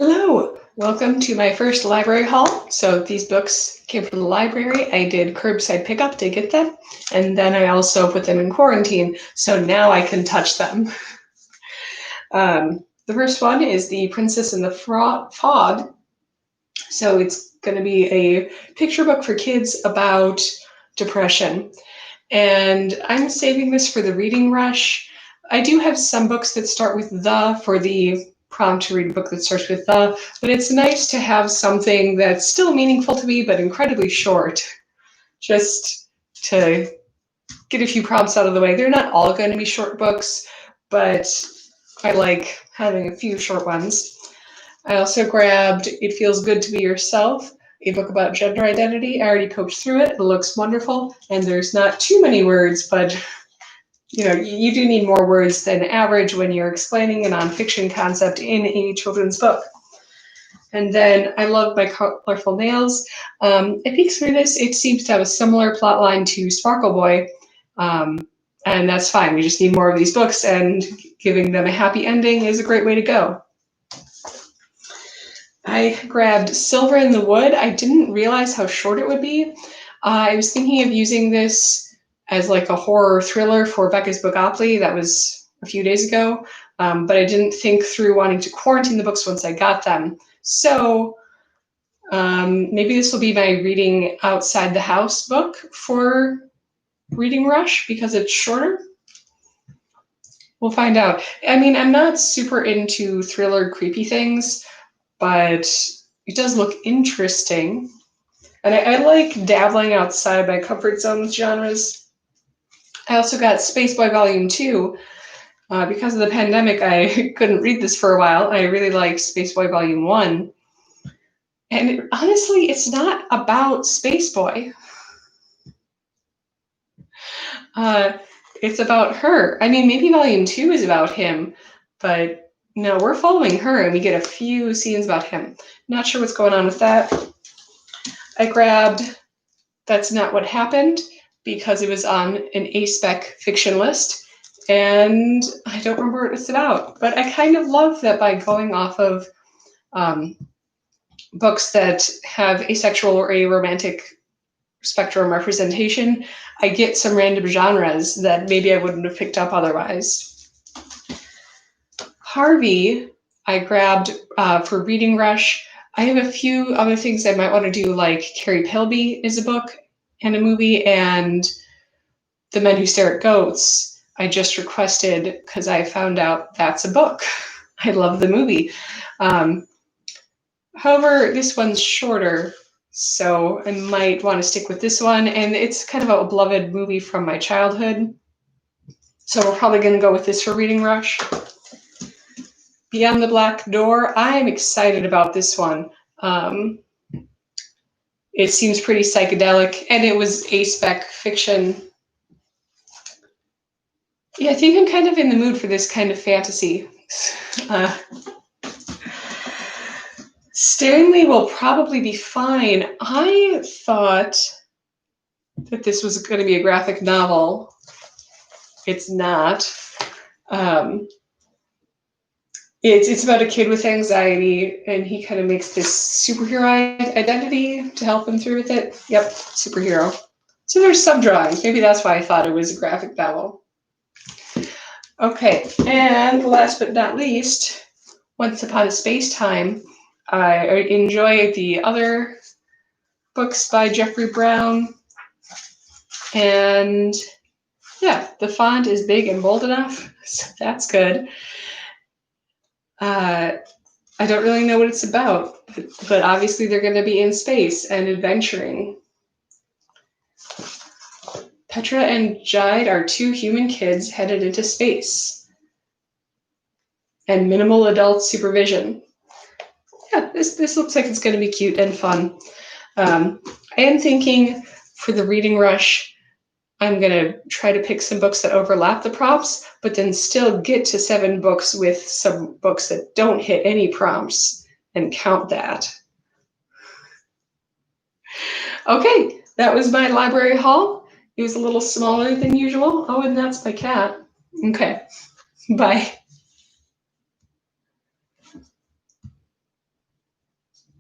Hello, welcome to my first library haul. So these books came from the library. I did curbside pickup to get them, and then I also put them in quarantine, so now I can touch them. The first one is The Princess and the Frog. So it's going to be a picture book for kids about depression. And I'm saving this for the reading rush. I do have some books that start with the for the prompt to read a book that starts with the, but it's nice to have something that's still meaningful to me, but incredibly short, just to get a few prompts out of the way. They're not all going to be short books, but I like having a few short ones. I also grabbed It Feels Good to Be Yourself, a book about gender identity. I already poked through it. It looks wonderful, and there's not too many words, but you do need more words than average when you're explaining a nonfiction concept in a children's book. And then I love My Colorful Nails. I peeked through this. It seems to have a similar plot line to Sparkle Boy, and that's fine. We just need more of these books, and giving them a happy ending is a great way to go. I grabbed Silver in the Wood. I didn't realize how short it would be. I was thinking of using this as like a horror thriller for Becca's Bookopoly. That was a few days ago, but I didn't think through wanting to quarantine the books once I got them. So maybe this will be my reading outside the house book for Reading Rush because it's shorter. We'll find out. I mean, I'm not super into thriller creepy things, but it does look interesting. And I like dabbling outside my comfort zone genres. I also got Spaceboy Volume 2. Because of the pandemic, I couldn't read this for a while. I really liked Spaceboy Volume 1. And honestly, it's not about Spaceboy. It's about her. I mean, maybe Volume 2 is about him, but no, we're following her and we get a few scenes about him. Not sure what's going on with that. I grabbed That's Not What Happened because it was on an A-Spec fiction list, and I don't remember what it's about. But I kind of love that by going off of books that have asexual or aromantic spectrum representation, I get some random genres that maybe I wouldn't have picked up otherwise. Harvey, I grabbed for Reading Rush. I have a few other things I might want to do, like Carrie Pilby is a book and a movie, and The Men Who Stare at Goats. I just requested because I found out that's a book. I love the movie. However, this one's shorter, so I might want to stick with this one, and it's kind of a beloved movie from my childhood. So we're probably going to go with this for Reading Rush. Beyond the Black Door, I'm excited about this one. It seems pretty psychedelic, and it was A-Spec fiction. Yeah, I think I'm kind of in the mood for this kind of fantasy. Stanley will probably be fine. I thought that this was going to be a graphic novel. It's not. It's about a kid with anxiety, and he kind of makes this superhero identity to help him through with it. Yep, superhero. So there's some drawings. Maybe that's why I thought it was a graphic novel. Okay, and last but not least, Once Upon a Space Time. I enjoy the other books by Jeffrey Brown, and yeah, the font is big and bold enough, so that's good. I don't really know what it's about, but obviously they're going to be in space and adventuring. Petra and Jide are two human kids headed into space, and minimal adult supervision. Yeah, this looks like it's going to be cute and fun. I am thinking for the Reading Rush, I'm going to try to pick some books that overlap the prompts, but then still get to 7 books with some books that don't hit any prompts and count that. Okay, that was my library haul. It was a little smaller than usual. Oh, and that's my cat. Okay, bye.